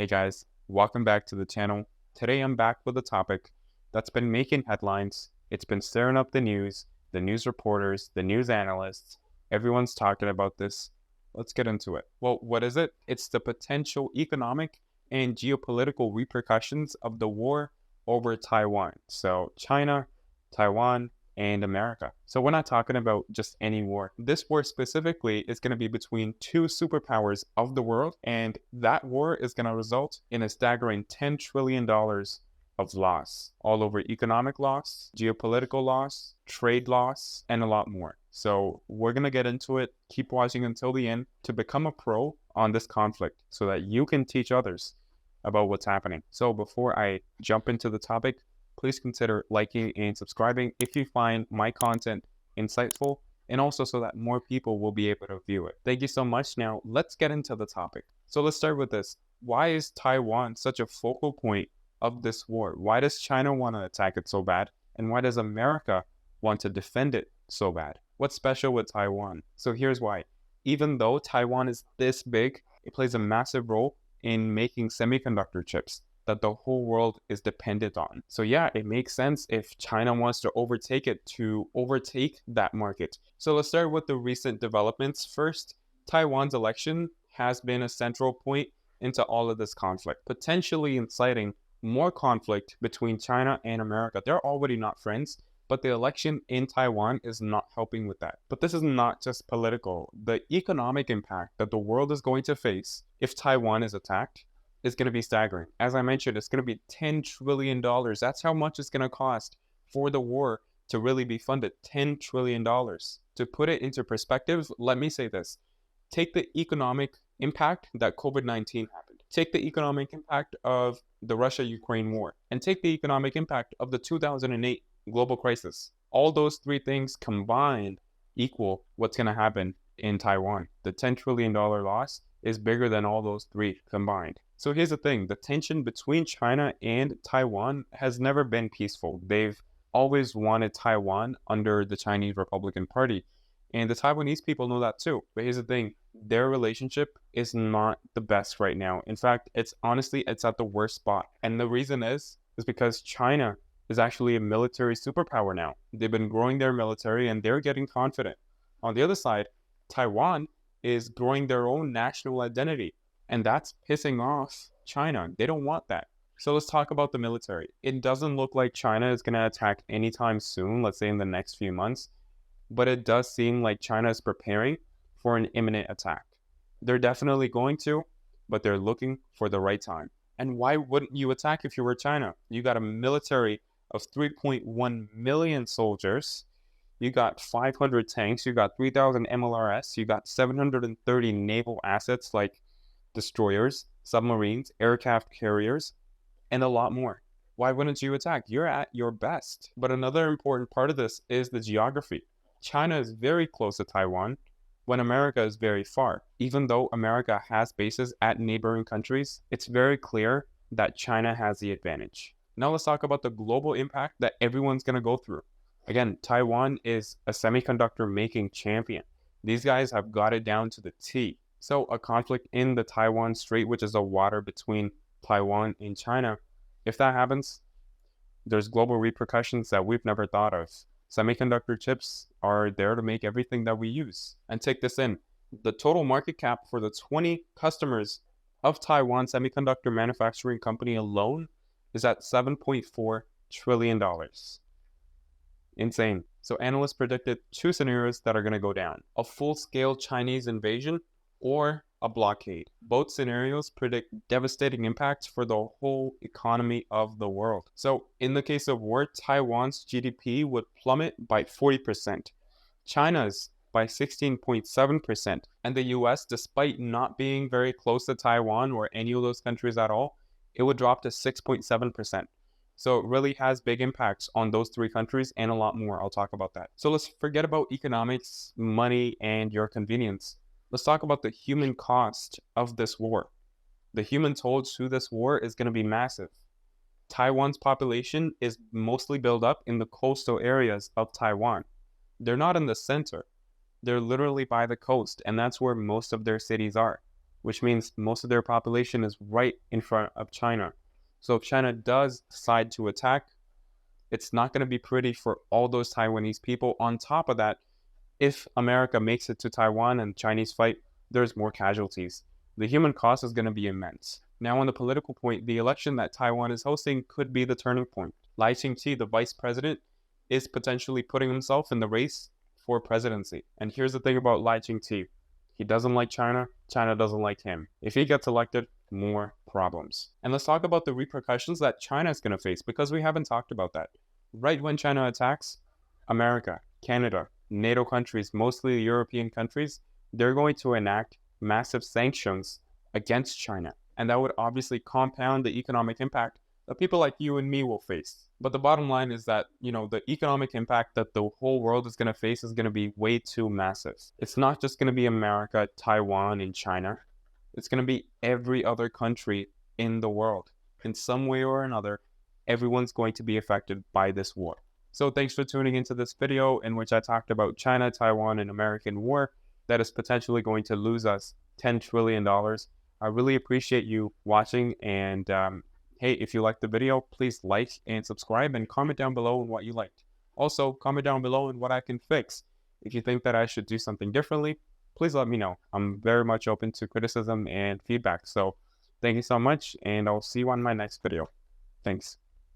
Hey guys, welcome back to the channel. Today I'm back with a topic that's been making headlines. It's been stirring up the news reporters, the news analysts. Everyone's talking about this. Let's get into it. Well, what is it? It's the potential economic and geopolitical repercussions of the war over Taiwan. So China, Taiwan, and America. So we're not talking about just any war. This war specifically is going to be between two superpowers of the world, and that war is going to result in a staggering $10 trillion of loss, all over economic loss, geopolitical loss, trade loss, and a lot more. So we're going to get into it. Keep watching until the end to become a pro on this conflict so that you can teach others about what's happening. So before I jump into the topic, please consider liking and subscribing if you find my content insightful, and also so that more people will be able to view it. Thank you so much. Now, let's get into the topic. So let's start with this. Why is Taiwan such a focal point of this war? Why does China want to attack it so bad? And why does America want to defend it so bad? What's special with Taiwan? So here's why. Even though Taiwan is this big, it plays a massive role in making semiconductor chips that the whole world is dependent on. So yeah, it makes sense if China wants to overtake that market. So let's start with the recent developments. First, Taiwan's election has been a central point into all of this conflict, potentially inciting more conflict between China and America. They're already not friends, but the election in Taiwan is not helping with that. But this is not just political. The economic impact that the world is going to face if Taiwan is attacked is going to be staggering. As I mentioned, it's going to be $10 trillion. That's how much it's going to cost for the war to really be funded. $10 trillion. To put it into perspective, let me say this. Take the economic impact that COVID-19 happened. Take the economic impact of the Russia-Ukraine war. And take the economic impact of the 2008 global crisis. All those three things combined equal what's going to happen in Taiwan. The $10 trillion loss is bigger than all those three combined. So here's the thing, the tension between China and Taiwan has never been peaceful. They've always wanted Taiwan under the Chinese Republican Party. And the Taiwanese people know that too. But here's the thing, their relationship is not the best right now. In fact, it's at the worst spot. And the reason is because China is actually a military superpower now. They've been growing their military and they're getting confident. On the other side, Taiwan is growing their own national identity. And that's pissing off China. They don't want that. So let's talk about the military. It doesn't look like China is going to attack anytime soon, let's say in the next few months. But it does seem like China is preparing for an imminent attack. They're definitely going to, but they're looking for the right time. And why wouldn't you attack if you were China? You got a military of 3.1 million soldiers. You got 500 tanks. You got 3,000 MLRS. You got 730 naval assets like destroyers, submarines, aircraft carriers, and a lot more. Why wouldn't you attack? You're at your best. But another important part of this is the geography. China is very close to Taiwan when America is very far. Even though America has bases at neighboring countries, it's very clear that China has the advantage. Now let's talk about the global impact that everyone's going to go through. Again, Taiwan is a semiconductor making champion. These guys have got it down to the T. So a conflict in the Taiwan Strait, which is the water between Taiwan and China, if that happens, there's global repercussions that we've never thought of. Semiconductor chips are there to make everything that we use. And take this in, the total market cap for the 20 customers of Taiwan Semiconductor Manufacturing Company alone is at $7.4 trillion. Insane. So analysts predicted two scenarios that are going to go down. A full-scale Chinese invasion or a blockade. Both scenarios predict devastating impacts for the whole economy of the world. So in the case of war, Taiwan's GDP would plummet by 40%, China's by 16.7%, and the US, despite not being very close to Taiwan or any of those countries at all, it would drop to 6.7%. So it really has big impacts on those three countries and a lot more. I'll talk about that. So let's forget about economics, money, and your convenience. Let's talk about the human cost of this war. The human toll to this war is going to be massive. Taiwan's population is mostly built up in the coastal areas of Taiwan. They're not in the center. They're literally by the coast, and that's where most of their cities are. which means most of their population is right in front of China. So if China does decide to attack, it's not going to be pretty for all those Taiwanese people. On top of that, if America makes it to Taiwan and Chinese fight, there's more casualties. The human cost is going to be immense. Now, on the political point, the election that Taiwan is hosting could be the turning point. Lai Ching-te, the vice president, is potentially putting himself in the race for presidency. And here's the thing about Lai Ching-te. He doesn't like China. China doesn't like him. If he gets elected, more problems. And let's talk about the repercussions that China is going to face, because we haven't talked about that. Right when China attacks, America, Canada, NATO countries, mostly European countries, they're going to enact massive sanctions against China. And that would obviously compound the economic impact that people like you and me will face. But the bottom line is that, the economic impact that the whole world is going to face is going to be way too massive. It's not just going to be America, Taiwan, and China. It's going to be every other country in the world. In some way or another, everyone's going to be affected by this war. So thanks for tuning into this video in which I talked about China, Taiwan, and American war that is potentially going to lose us $10 trillion. I really appreciate you watching, and hey, if you liked the video, please like and subscribe and comment down below on what you liked. Also, comment down below on what I can fix. If you think that I should do something differently, please let me know. I'm very much open to criticism and feedback. So thank you so much, and I'll see you on my next video. Thanks.